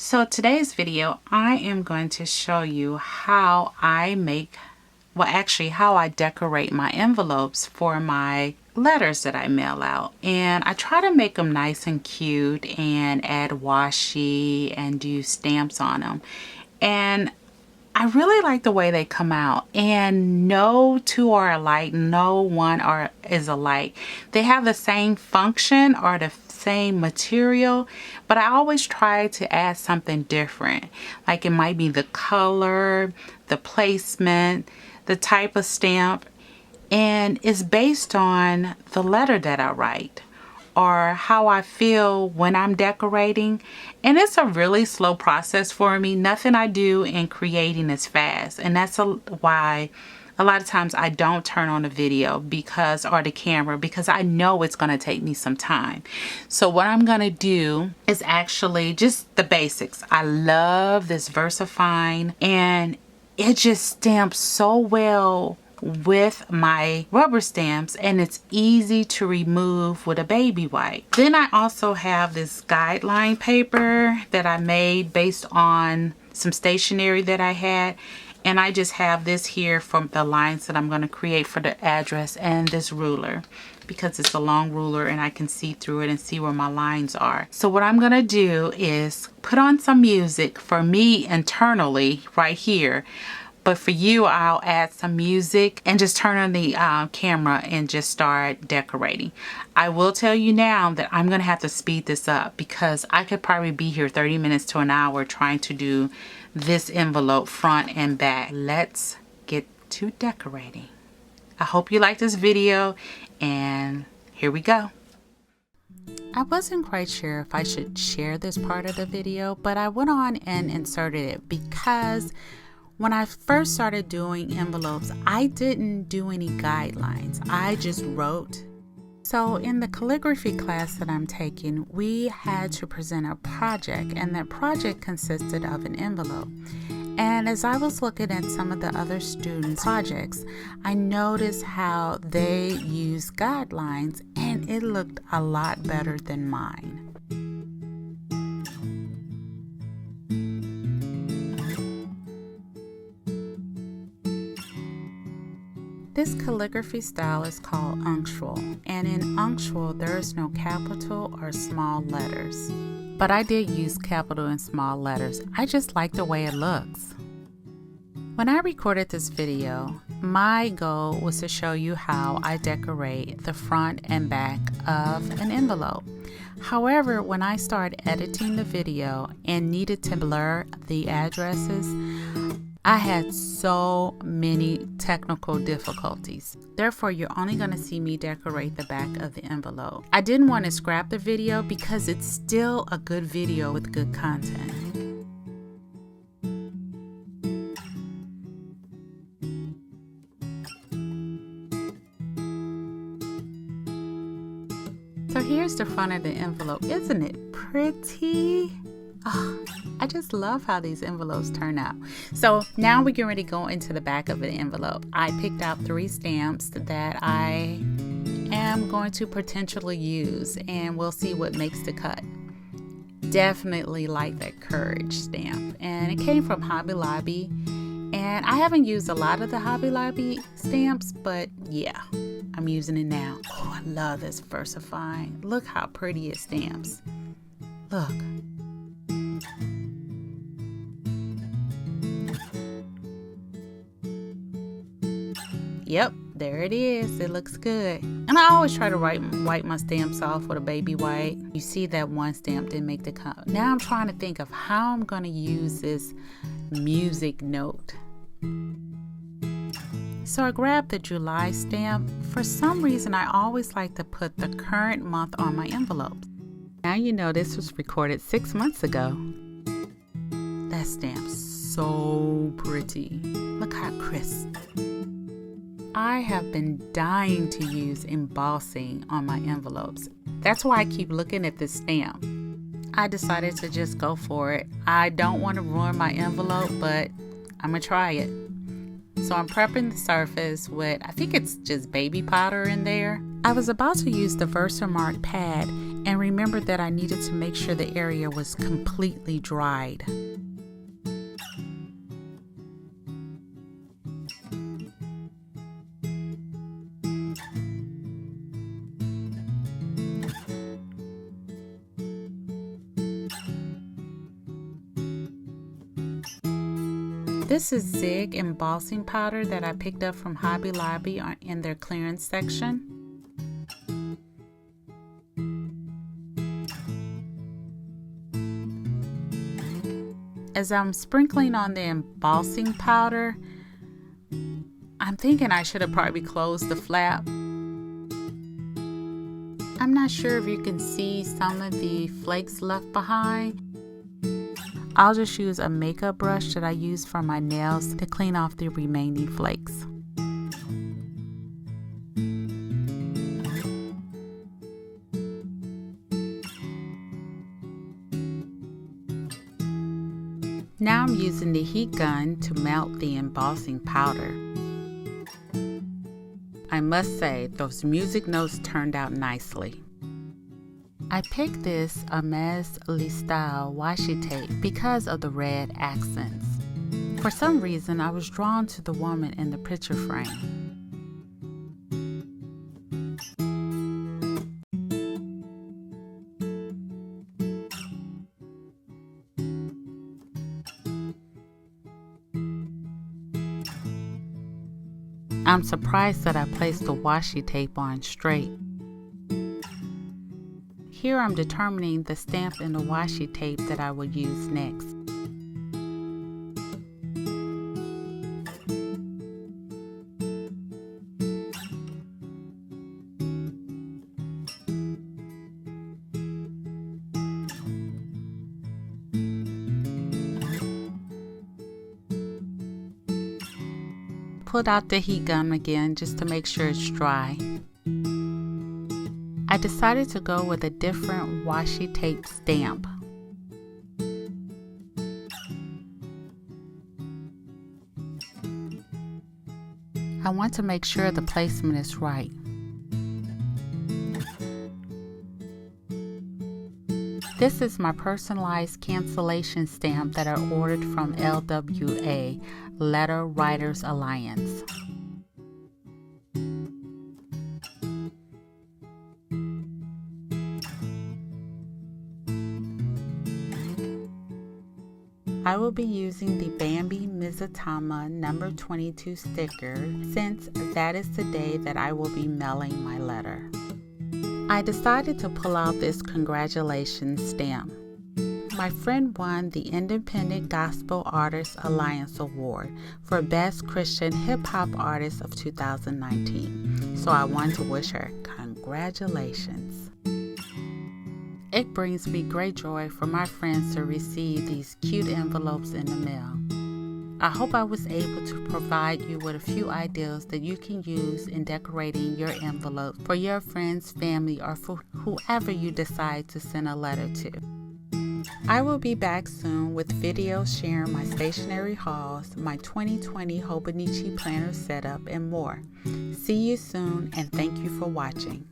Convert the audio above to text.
So today's video, I am going to show you how I how I decorate my envelopes for my letters that I mail out. And I try to make them nice and cute and add washi and do stamps on them. And I really like the way they come out, and no two are alike, no one is alike. They have the same function or the same material, but I always try to add something different. Like it might be the color, the placement, the type of stamp, and it's based on the letter that I write or how I feel when I'm decorating. And it's a really slow process for me. Nothing I do in creating is fast. And that's why a lot of times I don't turn on the video or the camera because I know it's going to take me some time. So what I'm going to do is actually just the basics. I love this VersaFine, and it just stamps so well with my rubber stamps, and it's easy to remove with a baby wipe. Then I also have this guideline paper that I made based on some stationery that I had, and I just have this here from the lines that I'm going to create for the address, and this ruler because it's a long ruler and I can see through it and see where my lines are. So what I'm going to do is put on some music for me internally right here. But for you, I'll add some music and just turn on the camera and just start decorating. I will tell you now that I'm going to have to speed this up because I could probably be here 30 minutes to an hour trying to do this envelope front and back. Let's get to decorating. I hope you like this video, and here we go. I wasn't quite sure if I should share this part of the video, but I went on and inserted it because when I first started doing envelopes, I didn't do any guidelines. I just wrote. So in the calligraphy class that I'm taking, we had to present a project, and that project consisted of an envelope. And as I was looking at some of the other students' projects, I noticed how they used guidelines, and it looked a lot better than mine. This calligraphy style is called unctual, and in unctual there is no capital or small letters. But I did use capital and small letters. I just like the way it looks. When I recorded this video, my goal was to show you how I decorate the front and back of an envelope. However, when I started editing the video and needed to blur the addresses, I had so many technical difficulties. Therefore, you're only going to see me decorate the back of the envelope. I didn't want to scrap the video because it's still a good video with good content. So here's the front of the envelope. Isn't it pretty? Oh, I just love how these envelopes turn out. So now we're getting ready to go into the back of an envelope. I picked out 3 stamps that I am going to potentially use, and we'll see what makes the cut. Definitely like that Courage stamp, and it came from Hobby Lobby, and I haven't used a lot of the Hobby Lobby stamps, but yeah, I'm using it now. Oh, I love this VersaFine. Look how pretty it stamps. Look. Yep, there it is. It looks good. And I always try to wipe my stamps off with a baby wipe. You see that one stamp didn't make the cut. Now I'm trying to think of how I'm going to use this music note. So I grabbed the July stamp. For some reason, I always like to put the current month on my envelopes. Now you know this was recorded 6 months ago. That stamp's so pretty. Look how crisp. I have been dying to use embossing on my envelopes. That's why I keep looking at this stamp. I decided to just go for it. I don't want to ruin my envelope, but I'm gonna try it. So I'm prepping the surface with, I think it's just baby powder in there. I was about to use the Versamark pad, And remember that I needed to make sure the area was completely dried. This is Zig embossing powder that I picked up from Hobby Lobby in their clearance section. As I'm sprinkling on the embossing powder, I'm thinking I should have probably closed the flap. I'm not sure if you can see some of the flakes left behind. I'll just use a makeup brush that I use for my nails to clean off the remaining flakes. Now I'm using the heat gun to melt the embossing powder. I must say, those music notes turned out nicely. I picked this Hermes style washi tape because of the red accents. For some reason, I was drawn to the woman in the picture frame. I'm surprised that I placed the washi tape on straight. Here I'm determining the stamp in the washi tape that I will use next. Pulled out the heat gun again just to make sure it's dry. I decided to go with a different washi tape stamp. I want to make sure the placement is right. This is my personalized cancellation stamp that I ordered from LWA, Letter Writers Alliance. I will be using the Bambi Mizutama number 22 sticker since that is the day that I will be mailing my letter. I decided to pull out this congratulations stamp. My friend won the Independent Gospel Artists Alliance Award for Best Christian Hip Hop Artist of 2019, so I wanted to wish her congratulations. It brings me great joy for my friends to receive these cute envelopes in the mail. I hope I was able to provide you with a few ideas that you can use in decorating your envelope for your friends, family, or for whoever you decide to send a letter to. I will be back soon with videos sharing my stationery hauls, my 2020 Hobonichi planner setup, and more. See you soon, and thank you for watching.